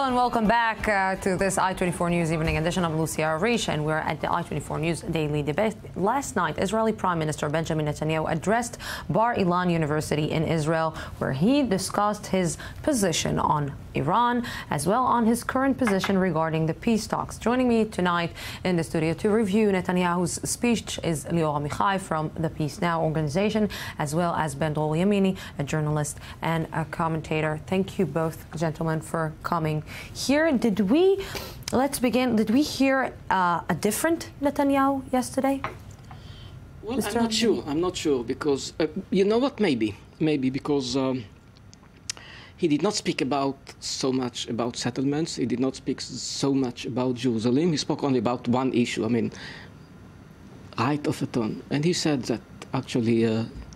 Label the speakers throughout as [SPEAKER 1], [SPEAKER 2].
[SPEAKER 1] Hello and welcome back to this I-24 News Evening Edition. I'm Lucia Arish, and we're at the I-24 News Daily Debate. Last night, Israeli Prime Minister Benjamin Netanyahu addressed Bar Ilan University in Israel, where he discussed his position on Iran, as well on his current position regarding the peace talks. Joining me tonight in the studio to review Netanyahu's speech is Lior Amihai from the Peace Now organization, as well as Ben-Dror Yemini, a journalist and a commentator. Thank you both, gentlemen, for coming here. Let's begin. Did we hear a different Netanyahu yesterday?
[SPEAKER 2] Well, I'm not sure because, you know what, maybe because he did not speak so much about settlements. He did not speak so much about Jerusalem. He spoke only about one issue, right of return. And he said that actually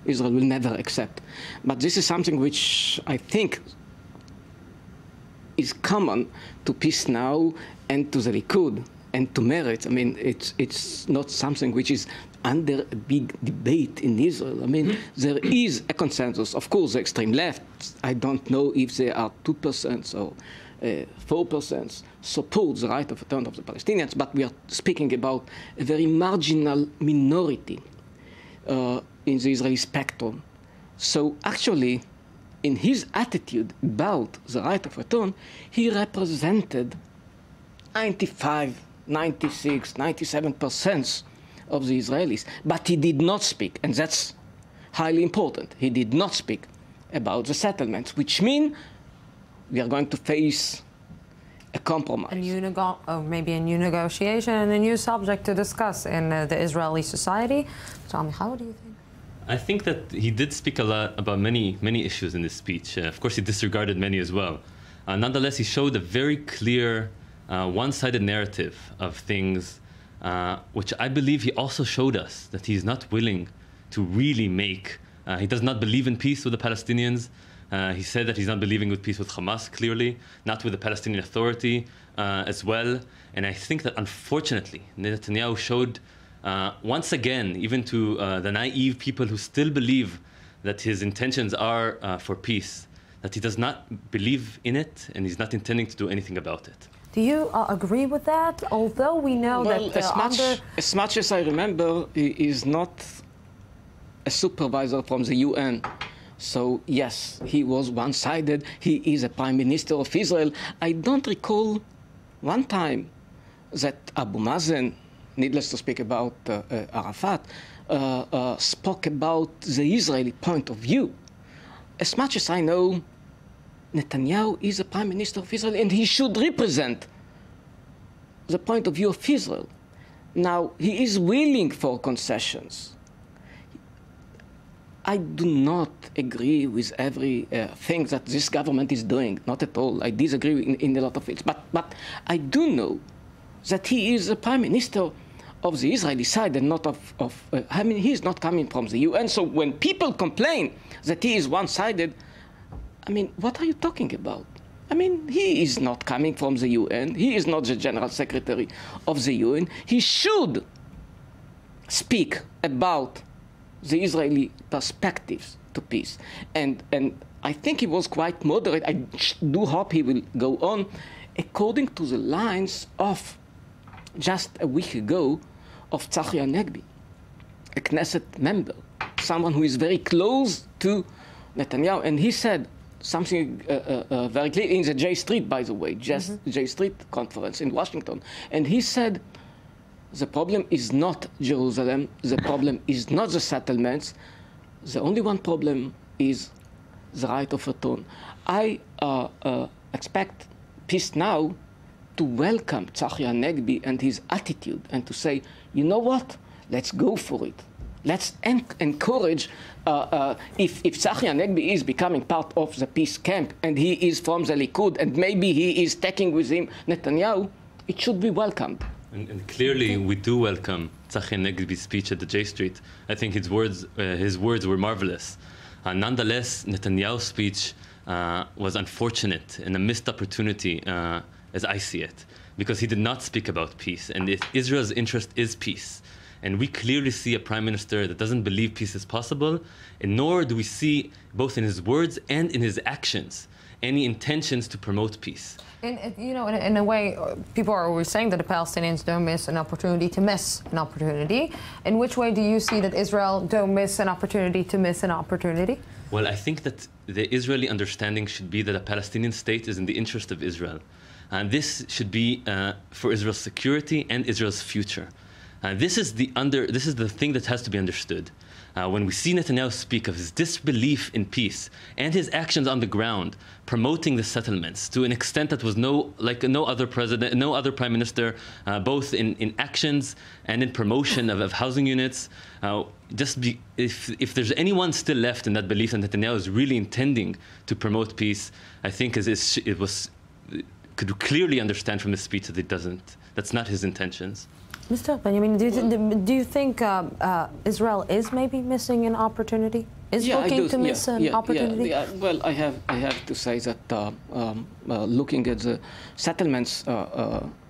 [SPEAKER 2] Israel will never accept. But this is something which I think is common to Peace Now and to the Likud and to Meretz. It's not something which is under a big debate in Israel. There is a consensus. Of course, the extreme left, I don't know if they are 2% or 4%, support the right of return of the Palestinians, but we are speaking about a very marginal minority in the Israeli spectrum. So actually, in his attitude about the right of return, he represented 95, 96, 97% of the Israelis. But he did not speak, and that's highly important, he did not speak about the settlements, which mean we are going to face a compromise.
[SPEAKER 1] Maybe a new negotiation and a new subject to discuss in the Israeli society. Tommy, how do you think?
[SPEAKER 3] I think that he did speak a lot about many issues in this speech. Of course, he disregarded many as well. Nonetheless, he showed a very clear, one-sided narrative of things, which I believe he also showed us that he's not willing to really make. He does not believe in peace with the Palestinians. He said that he's not believing with peace with Hamas, clearly, not with the Palestinian Authority as well. And I think that, unfortunately, Netanyahu showed once again, even to the naive people who still believe that his intentions are for peace, that he does not believe in it and he's not intending to do anything about it.
[SPEAKER 1] Do you agree with that? Although we know that
[SPEAKER 2] as much as I remember, he is not a supervisor from the UN. So yes, he was one-sided. He is a prime minister of Israel. I don't recall one time that Abu Mazen, needless to speak about Arafat, spoke about the Israeli point of view. As much as I know, Netanyahu is the prime minister of Israel, and he should represent the point of view of Israel. Now, he is willing for concessions. I do not agree with every thing that this government is doing, not at all. I disagree in a lot of it. But I do know that he is the prime minister of the Israeli side and not he is not coming from the UN. So when people complain that he is one-sided, what are you talking about? He is not coming from the UN. He is not the General Secretary of the UN. He should speak about the Israeli perspectives to peace. And I think he was quite moderate. I do hope he will go on according to the lines of just a week ago of Tzachi Hanegbi, a Knesset member, someone who is very close to Netanyahu. And he said something very clear in the J Street, by the way, J Street conference in Washington. And he said, the problem is not Jerusalem, the problem is not the settlements, the only one problem is the right of return. I expect Peace Now to welcome Tzachi Hanegbi and his attitude and to say, you know what, let's go for it. Let's encourage, if Tzachi Hanegbi is becoming part of the peace camp and he is from the Likud and maybe he is taking with him Netanyahu, it should be welcomed.
[SPEAKER 3] And clearly, we do welcome Tzachi Hanegbi's speech at the J Street. I think his words were marvelous. Nonetheless, Netanyahu's speech was unfortunate and a missed opportunity, as I see it, because he did not speak about peace. And if Israel's interest is peace, and we clearly see a prime minister that doesn't believe peace is possible, and nor do we see, both in his words and in his actions, any intentions to promote peace.
[SPEAKER 1] In a way, people are always saying that the Palestinians don't miss an opportunity to miss an opportunity. In which way do you see that Israel don't miss an opportunity to miss an opportunity?
[SPEAKER 3] Well, I think that the Israeli understanding should be that a Palestinian state is in the interest of Israel. And this should be for Israel's security and Israel's future. This is the thing that has to be understood. When we see Netanyahu speak of his disbelief in peace and his actions on the ground, promoting the settlements to an extent that was no other president, no other prime minister, both in actions and in promotion of housing units. If there's anyone still left in that belief that Netanyahu is really intending to promote peace, I think could clearly understand from his speech that it doesn't. That's not his intentions.
[SPEAKER 1] Mr. Benjamin, do you think Israel is maybe missing an opportunity? Is looking to miss an opportunity?
[SPEAKER 2] Well, I have to say that looking at the settlements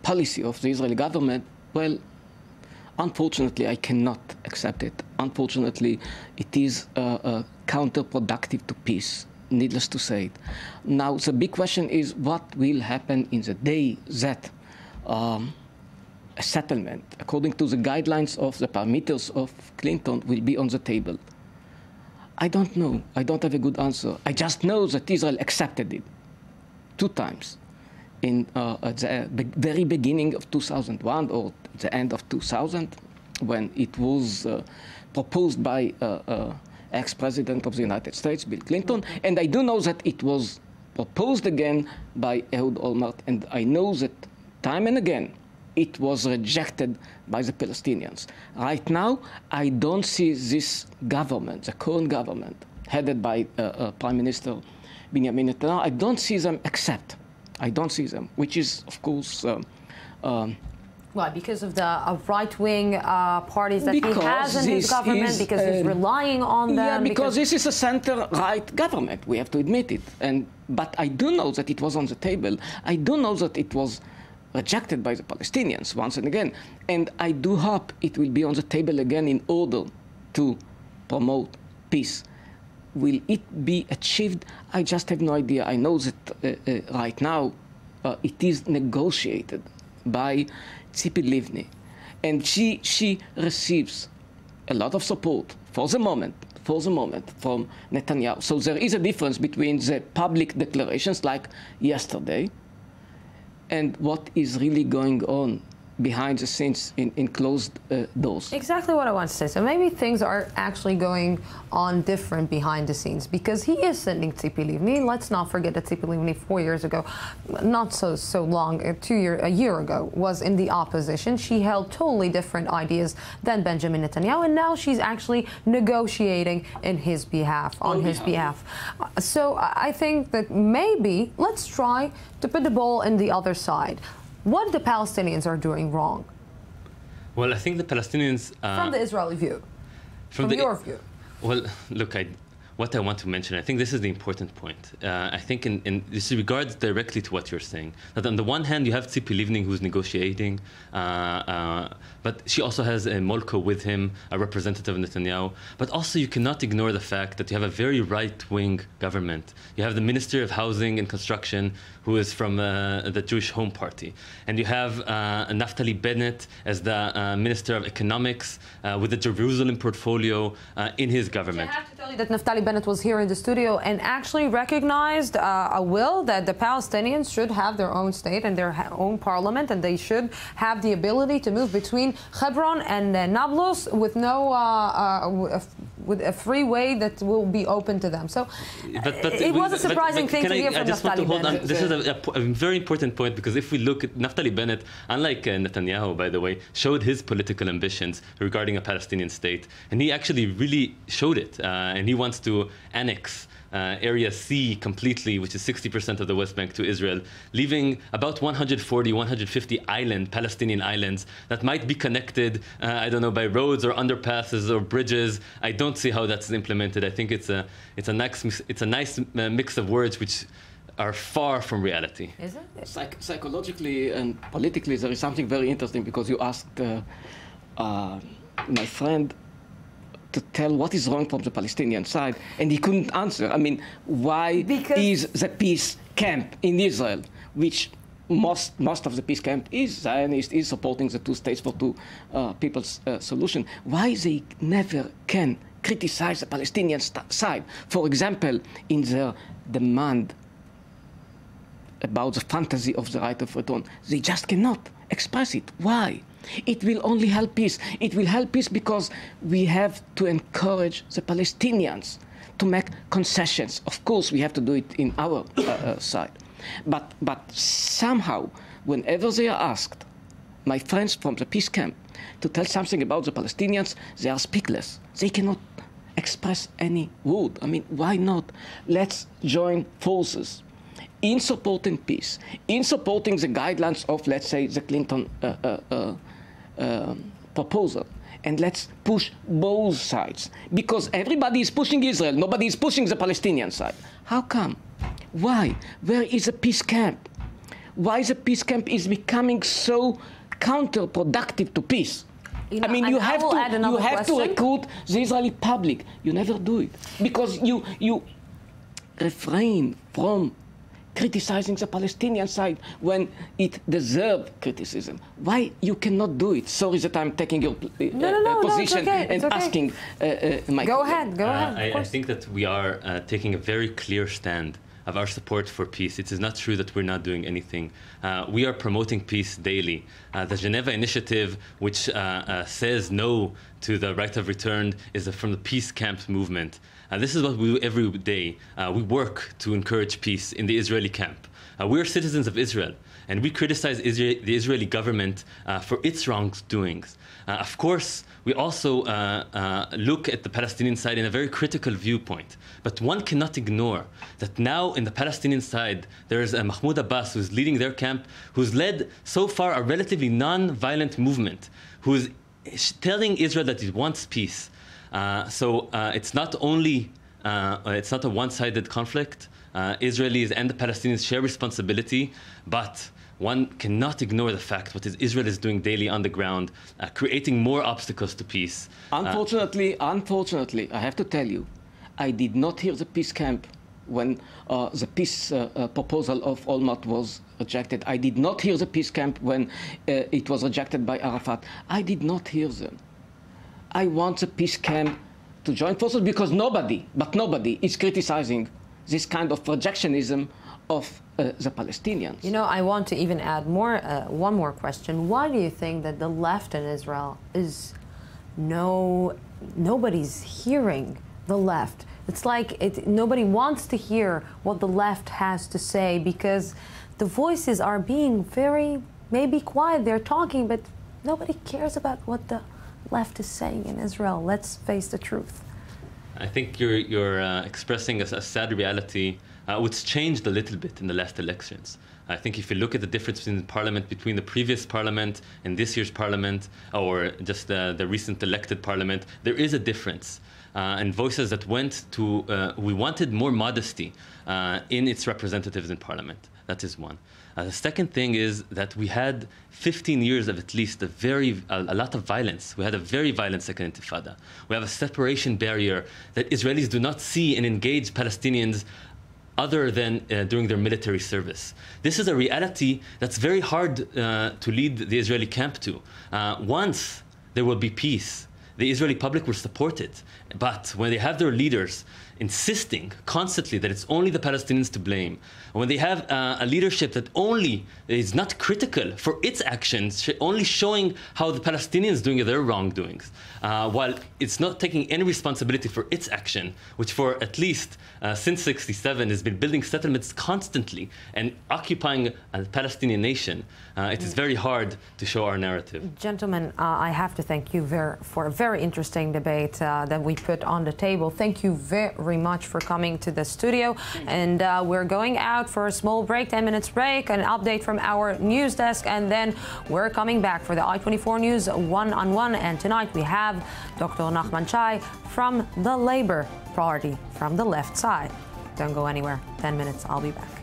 [SPEAKER 2] policy of the Israeli government, well, unfortunately, I cannot accept it. Unfortunately, it is counterproductive to peace, needless to say it. Now, the big question is what will happen in the day that a settlement, according to the guidelines of the parameters of Clinton, will be on the table. I don't know. I don't have a good answer. I just know that Israel accepted it 2 times at the very beginning of 2001 or the end of 2000, when it was proposed by ex-president of the United States, Bill Clinton. And I do know that it was proposed again by Ehud Olmert. And I know that time and again, it was rejected by the Palestinians. Right now, I don't see this government, the current government, headed by Prime Minister Benjamin Netanyahu, I don't see them accept. I don't see them, which is, of course...
[SPEAKER 1] Why? Because of the right-wing parties that he has in his government? Because he's relying on them?
[SPEAKER 2] Yeah, because this is a center-right government, we have to admit it. But I do know that it was on the table. I do know that it was rejected by the Palestinians once and again. And I do hope it will be on the table again in order to promote peace. Will it be achieved? I just have no idea. I know that right now it is negotiated by Tzipi Livni. And she receives a lot of support for the moment from Netanyahu. So there is a difference between the public declarations like yesterday and what is really going on behind the scenes in closed doors.
[SPEAKER 1] Exactly what I want to say. So maybe things are actually going on different behind the scenes, because he is sending Tzipi Livni. Let's not forget that Tzipi Livni 4 years ago, not so long, a year ago, was in the opposition. She held totally different ideas than Benjamin Netanyahu, and now she's actually negotiating in his behalf, on his behalf. So I think that maybe let's try to put the ball in the other side. What the Palestinians are doing wrong?
[SPEAKER 3] Well, I think the Palestinians...
[SPEAKER 1] from the Israeli view, from your view.
[SPEAKER 3] Well, look, what I want to mention, I think this is the important point. I think in this regards directly to what you're saying, that on the one hand, you have Tzipi Livni who's negotiating, but she also has a Molko with him, a representative of Netanyahu. But also you cannot ignore the fact that you have a very right-wing government. You have the Minister of Housing and Construction, who is from the Jewish Home Party. And you have Naftali Bennett as the Minister of Economics with the Jerusalem portfolio in his government.
[SPEAKER 1] I have to tell you that Naftali Bennett was here in the studio and actually recognized a will that the Palestinians should have their own state and their own parliament, and they should have the ability to move between Hebron and Nablus with with a free way that will be open to them. So it was a surprising thing to hear from Naftali Bennett.
[SPEAKER 3] This is a very important point, because if we look at Naftali Bennett, unlike Netanyahu, by the way, showed his political ambitions regarding a Palestinian state, and he actually really showed it, and he wants to annex Area C completely, which is 60% of the West Bank, to Israel, leaving about 150 Palestinian islands that might be connected, I don't know, by roads or underpasses or bridges. I don't see how that's implemented. I think it's a nice mix of words which are far from reality.
[SPEAKER 1] Is it?
[SPEAKER 2] Psychologically and politically, there is something very interesting, because you asked my friend to tell what is wrong from the Palestinian side, and he couldn't answer. I mean, why is the peace camp in Israel, which most of the peace camp is Zionist, is supporting the two states for two people's solution, why they never can criticize the Palestinian side? For example, in their demand about the fantasy of the right of return, they just cannot express it. Why? It will only help peace. It will help peace because we have to encourage the Palestinians to make concessions. Of course, we have to do it in our side. But somehow, whenever they are asked, my friends from the peace camp, to tell something about the Palestinians, they are speechless. They cannot express any word. I mean, why not? Let's join forces in supporting peace, in supporting the guidelines of, let's say, the Clinton proposal. And let's push both sides. Because everybody is pushing Israel, nobody is pushing the Palestinian side. How come? Why? Where is the peace camp? Why the peace camp is becoming so counterproductive to peace? I mean, you have to recruit the Israeli public. You never do it. Because you refrain from criticizing the Palestinian side when it deserves criticism. Why you cannot do it? Sorry that I'm taking your position and asking my
[SPEAKER 1] Go ahead.
[SPEAKER 3] I think that we are taking a very clear stand of our support for peace. It is not true that we're not doing anything. We are promoting peace daily. The Geneva Initiative, which says no to the right of return, is from the peace camp movement. This is what we do every day. We work to encourage peace in the Israeli camp. We are citizens of Israel, and we criticize the Israeli government for its wrongdoings. Of course, we also look at the Palestinian side in a very critical viewpoint. But one cannot ignore that now in the Palestinian side, there is a Mahmoud Abbas who's leading their camp, who's led so far a relatively non-violent movement, who's telling Israel that it wants peace. So it's not only, it's not a one-sided conflict. Israelis and the Palestinians share responsibility, but one cannot ignore the fact what Israel is doing daily on the ground, creating more obstacles to peace.
[SPEAKER 2] Unfortunately, I have to tell you, I did not hear the peace camp when the peace proposal of Olmert was rejected. I did not hear the peace camp when it was rejected by Arafat. I did not hear them. I want the peace camp to join forces because nobody is criticizing this kind of projectionism of the Palestinians.
[SPEAKER 1] You know, I want to even add one more question. Why do you think that the left in Israel is nobody's hearing the left? It's like nobody wants to hear what the left has to say because the voices are being very, maybe quiet, they're talking, but nobody cares about what the left is saying in Israel. Let's face the truth.
[SPEAKER 3] I think you're expressing a sad reality, which changed a little bit in the last elections. I think if you look at the difference between the parliament, between the previous parliament and this year's parliament, or just the recent elected parliament, there is a difference. And voices that went to, we wanted more modesty in its representatives in parliament. That is one. The second thing is that we had 15 years of at least a lot of violence. We had a very violent second intifada. We have a separation barrier that Israelis do not see and engage Palestinians other than during their military service. This is a reality that's very hard to lead the Israeli camp to. Once there will be peace, the Israeli public will support it. But when they have their leaders insisting constantly that it's only the Palestinians to blame, when they have a leadership that only is not critical for its actions, only showing how the Palestinians doing their wrongdoings, while it's not taking any responsibility for its action, which for at least since '67 has been building settlements constantly and occupying a Palestinian nation, it is very hard to show our narrative.
[SPEAKER 1] Gentlemen, I have to thank you for a very interesting debate that we put on the table. Thank you very much for coming to the studio. And we're going out for a small break, 10 minutes break, an update from our news desk, and then we're coming back for the I-24 News one-on-one. And tonight we have Dr. Nachman Shai from the Labour Party, from the left side. Don't go anywhere. 10 minutes. I'll be back.